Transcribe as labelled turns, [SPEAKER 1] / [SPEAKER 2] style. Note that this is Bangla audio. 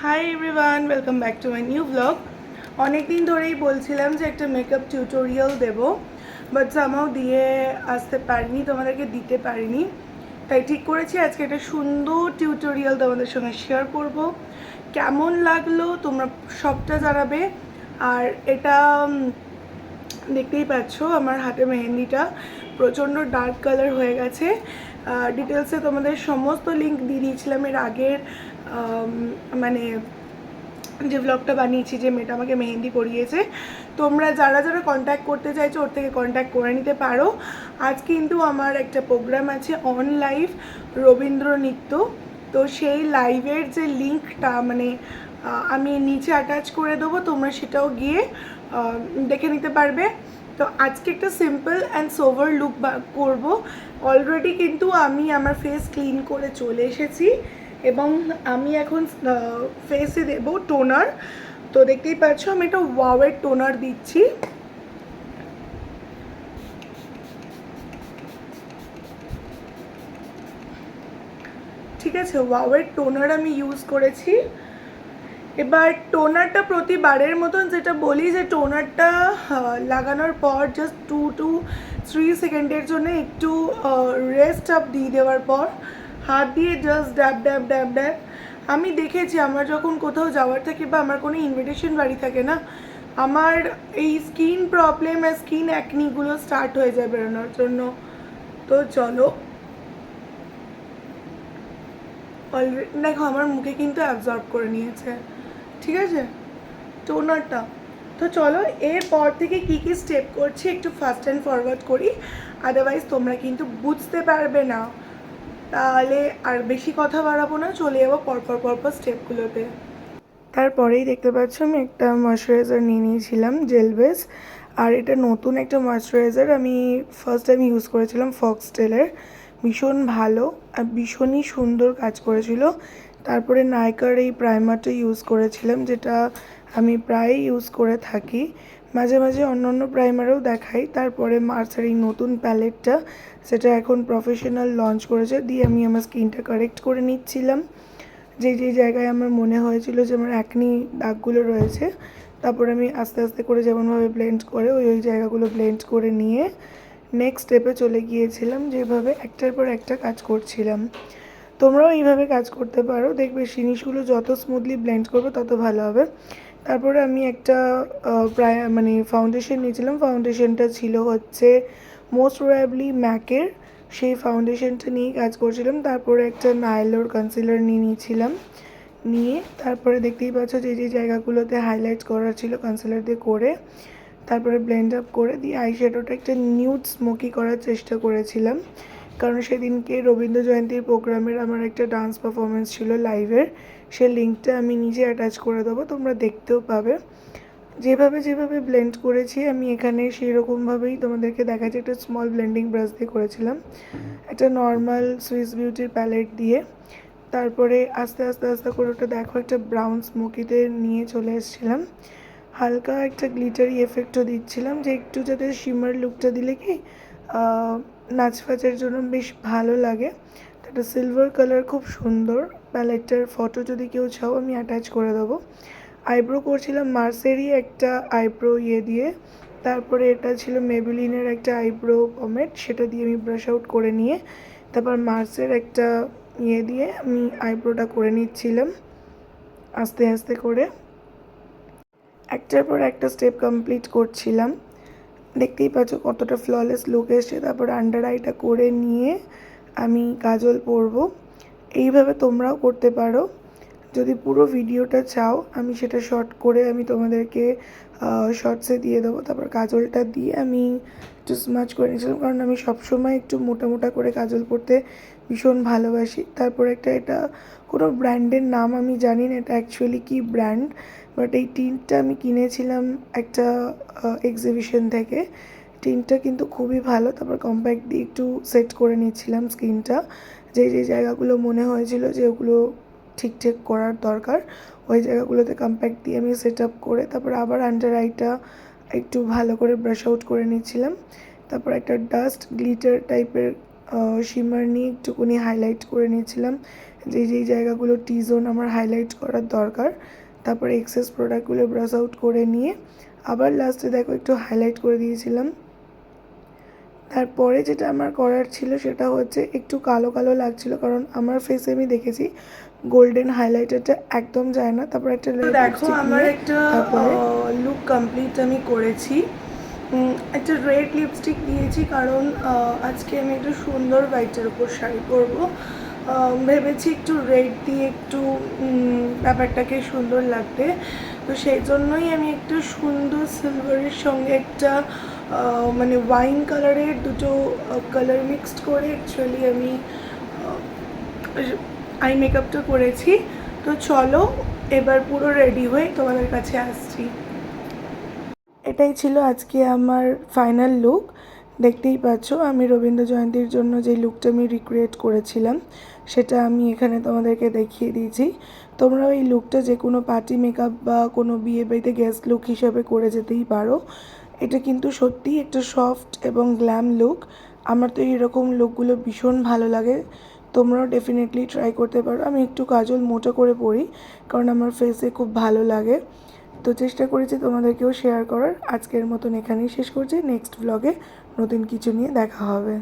[SPEAKER 1] High everyone, welcome back to my new blog. অনেক দিন ধরেই বলছিলাম যে একটা মেকআপ টিউটোরিয়াল দেব, বাট সামহাও দিয়ে আসতে পারিনি, তোমাদেরকে দিতে পারিনি। তাই ঠিক করেছি আজকে একটা সুন্দর টিউটোরিয়াল তোমাদের সঙ্গে শেয়ার করব। কেমন লাগলো তোমরা সবটা জানাবে। আর এটা দেখতেই পাচ্ছ আমার হাতে মেহেন্দিটা প্রচণ্ড ডার্ক কালার হয়ে গেছে। ডিটেলসে তোমাদের সমস্ত লিঙ্ক দিয়ে দিয়েছিলাম এর আগের মানে যে ব্লগটা বানিয়েছি, যে মেয়েটা আমাকে মেহেন্দি পরিয়েছে। তোমরা যারা যারা কন্ট্যাক্ট করতে চাইছো ওর থেকে কন্ট্যাক্ট করে নিতে পারো। আজ কিন্তু আমার একটা প্রোগ্রাম আছে অন লাইভ রবীন্দ্র নৃত্য, তো সেই লাইভের যে লিঙ্কটা মানে আমি নিচে অ্যাটাচ করে দেবো, তোমরা সেটাও গিয়ে দেখে নিতে পারবে। তো আজকে একটা সিম্পল অ্যান্ড সোভার লুক করব। অলরেডি কিন্তু আমি আমার ফেস ক্লিন করে চলে এসেছি এবং আমি এখন ফেসে দেব টোনার। তো দেখতেই পাচ্ছ আমি একটা ওয়াওয়ের টোনার দিচ্ছি। ঠিক আছে, ওয়াওয়ের টোনার আমি ইউজ করেছি। এবার টোনারটা প্রতিবারের মতন যেটা বলি, যে টোনারটা লাগানোর পর জাস্ট 2 to 3 সেকেন্ডের জন্য একটু রেস্ট আপ দিয়ে দেওয়ার পর হাত দিয়ে জাস্ট ড্যাব ড্যাব ড্যাব ড্যাব। আমি দেখেছি আমার যখন কোথাও যাওয়ার থাকে বা আমার কোনো ইনভিটেশন বাড়ি থাকে না, আমার এই স্কিন প্রবলেম আর স্কিন অ্যাকনিগুলো স্টার্ট হয়ে যায় বেরোনোর জন্য। তো চলো, অলরেডি দেখো আমার মুখে কিন্তু অ্যাবজর্ব করে নিয়েছে। ঠিক আছে টোনারটা। তো চলো এরপর থেকে কী কী স্টেপ করছি একটু ফাস্ট অ্যান্ড ফরওয়ার্ড করি, আদারওয়াইজ তোমরা কিন্তু বুঝতে পারবে না। তাহলে আর বেশি কথা বাড়াবো না, চলে যাবো পরপর স্টেপগুলোতে। তারপরেই দেখতে পাচ্ছ আমি একটা ময়শ্চারাইজার নিয়ে নিয়েছিলাম জেল বেস। আর এটা নতুন একটা ময়শ্চারাইজার, আমি ফার্স্ট টাইম ইউজ করেছিলাম ফক্সটেলের। ভীষণ ভালো আর ভীষণই সুন্দর কাজ করেছিল। তারপরে নাইকার এই প্রাইমারটা ইউজ করেছিলাম, যেটা আমি প্রায় ইউজ করে থাকি, মাঝে মাঝে অন্য অন্য প্রাইমারও দেখাই। তারপরে মার্সের এই নতুন প্যালেটটা, সেটা এখন প্রফেশনাল লঞ্চ করেছে, দিয়ে আমি আমার স্কিনটা কারেক্ট করে নিচ্ছিলাম যে যে জায়গায় আমার মনে হয়েছিল যে আমার অ্যাকনি দাগগুলো রয়েছে। তারপর আমি আস্তে আস্তে করে যেমনভাবে ব্লেন্ড করে ওই জায়গাগুলো ব্লেন্ড করে নিয়ে নেক্সট স্টেপে চলে গিয়েছিলাম, যেভাবে একটার পর একটা কাজ করছিলাম। তোমরাও এইভাবে কাজ করতে পারো, দেখবে জিনিসগুলো যত স্মুথলি ব্লেন্ড করবে তত ভালো হবে। তারপরে আমি একটা প্রায় মানে ফাউন্ডেশন নিয়েছিলাম, ফাউন্ডেশনটা ছিল হচ্ছে মোস্ট প্রবাবলি ম্যাকের, সেই ফাউন্ডেশনটা নিয়ে কাজ করছিলাম। তারপরে একটা নাইলোর কনসিলার নিয়ে নিয়েছিলাম, নিয়ে তারপরে দেখতেই পাচ্ছ যে যে জায়গাগুলোতে হাইলাইট করার ছিল কনসিলার দিয়ে করে, তারপরে ব্লেন্ড আপ করে দিয়ে আইশ্যাডোটা একটা নিউড স্মোকি করার চেষ্টা করেছিলাম, কারণ সেদিনকে রবীন্দ্র জয়ন্তীর প্রোগ্রামের আমার একটা ডান্স পারফরমেন্স ছিল লাইভের, সে লিঙ্কটা আমি নিজে অ্যাটাচ করে দেবো, তোমরা দেখতেও পাবে। যেভাবে যেভাবে ব্লেন্ড করেছি আমি এখানে সেই রকমভাবেই তোমাদেরকে দেখাচ্ছি। একটা স্মল ব্লেন্ডিং ব্রাশ দিয়ে করেছিলাম, একটা নর্মাল সুইস বিউটির প্যালেট দিয়ে। তারপরে আস্তে আস্তে আস্তে করে ওটা দেখো একটা ব্রাউন স্মোকিতে নিয়ে চলে এসেছিলাম। হালকা একটা গ্লিটারি এফেক্টও দিচ্ছিলাম, যে একটু যাতে শিমার লুকটা দিলে কি নাচ ফাচের জন্য বেশ ভালো লাগে। একটা সিলভার কালার খুব সুন্দর, প্যালেটটার ফটো যদি কেউ চাও আমি অ্যাটাচ করে দেবো। আইব্রো করছিলাম মার্সেরই একটা আইব্রো দিয়ে। তারপরে এটা ছিল মেবেলিনের একটা আইব্রো পমেড, সেটা দিয়ে আমি ব্রাশ আউট করে নিয়ে তারপর মার্সের একটা দিয়ে আমি আইব্রোটা করে নিচ্ছিলাম আস্তে আস্তে করে, একটার পর একটা স্টেপ কমপ্লিট করছিলাম। দেখতেই পাচ্ছ কতটা ফ্ললেস লুক এসছে। তারপর আন্ডার আইটা করে নিয়ে আমি কাজল পরবো। এইভাবে তোমরাও করতে পারো। যদি পুরো ভিডিওটা চাও আমি সেটা শর্ট করে আমি তোমাদেরকে শর্টসে দিয়ে দেবো। তারপর কাজলটা দিয়ে আমি একটু স্মাচ করে নিয়েছিলাম, কারণ আমি সবসময় একটু মোটা মোটা করে কাজল পরতে ভীষণ ভালোবাসি। তারপর একটা, এটা কোনো ব্র্যান্ডের নাম আমি জানি না এটা অ্যাকচুয়ালি কী ব্র্যান্ড, বাট এই টিন্টটা আমি কিনেছিলাম একটা এক্সিবিশন থেকে। টিন্টটা কিন্তু খুবই ভালো। তারপর কম্প্যাক্ট দিয়ে একটু সেট করে নিচ্ছিলাম স্কিনটা, যে যে জায়গাগুলো মনে হয়েছিল যে ওগুলো ঠিকঠাক করার দরকার, ওই জায়গাগুলোতে কম্প্যাক্ট দিয়ে আমি সেট আপ করে তারপর আবার আন্ডার আইটা একটু ভালো করে ব্রাশ আউট করে নিচ্ছিলাম। তারপর একটা ডাস্ট গ্লিটার টাইপের শিমার নিয়ে একটুকুনি হাইলাইট করে নিয়েছিলাম, যেই জায়গাগুলো টি জোন আমার হাইলাইট করার দরকার, তারপর এক্সেস প্রোডাক্টগুলো ব্রাশ আউট করে নিয়ে আবার লাস্টে দেখো একটু হাইলাইট করে দিয়েছিলাম। তারপরে যেটা আমার করার ছিল সেটা হচ্ছে একটু কালো কালো লাগছিল, কারণ আমার ফেসে আমি দেখেছি গোল্ডেন হাইলাইটারটা একদম যায় না। তারপর একটা দেখো আমার একটা লুক কমপ্লিট আমি করেছি। একটা রেড লিপস্টিক দিয়েছি কারণ আজকে আমি একটু সুন্দর হোয়াইটের উপর শাড়ি পরবো, ভেবেছি একটু রেড দিয়ে একটু ব্যাপারটাকে সুন্দর লাগবে। তো সেই জন্যই আমি একটু সুন্দর সিলভারের সঙ্গে একটা মানে ওয়াইন কালারের দুটো কালার মিক্সড করে অ্যাকচুয়ালি আমি আই মেকআপটা করেছি। তো চলো এবার পুরো রেডি হয়ে তোমাদের কাছে আসছি। এটাই ছিল আজকে আমার ফাইনাল লুক। দেখতেই পাচ্ছ আমি রবীন্দ্র জয়ন্তীর জন্য যে লুকটা আমি রিক্রিয়েট করেছিলাম সেটা আমি এখানে তোমাদেরকে দেখিয়ে দিয়েছি। তোমরাও এই লুকটা যে কোনো পার্টি মেকআপ বা কোনো বিয়ে বাড়িতে গেস্ট লুক হিসেবে করে যেতেই পারো। এটা কিন্তু সত্যিই একটা সফট এবং গ্ল্যাম লুক। আমার তো এইরকম লুকগুলো ভীষণ ভালো লাগে, তোমরাও ডেফিনেটলি ট্রাই করতে পারো। আমি একটু কাজল মোটা করে পরি কারণ আমার ফেসে খুব ভালো লাগে। তো চেষ্টা করেছি তোমাদেরকেও শেয়ার করার। আজকের মতন এখানেই শেষ করছি, নেক্সট ব্লগে নতুন কিছু নিয়ে দেখা হবে।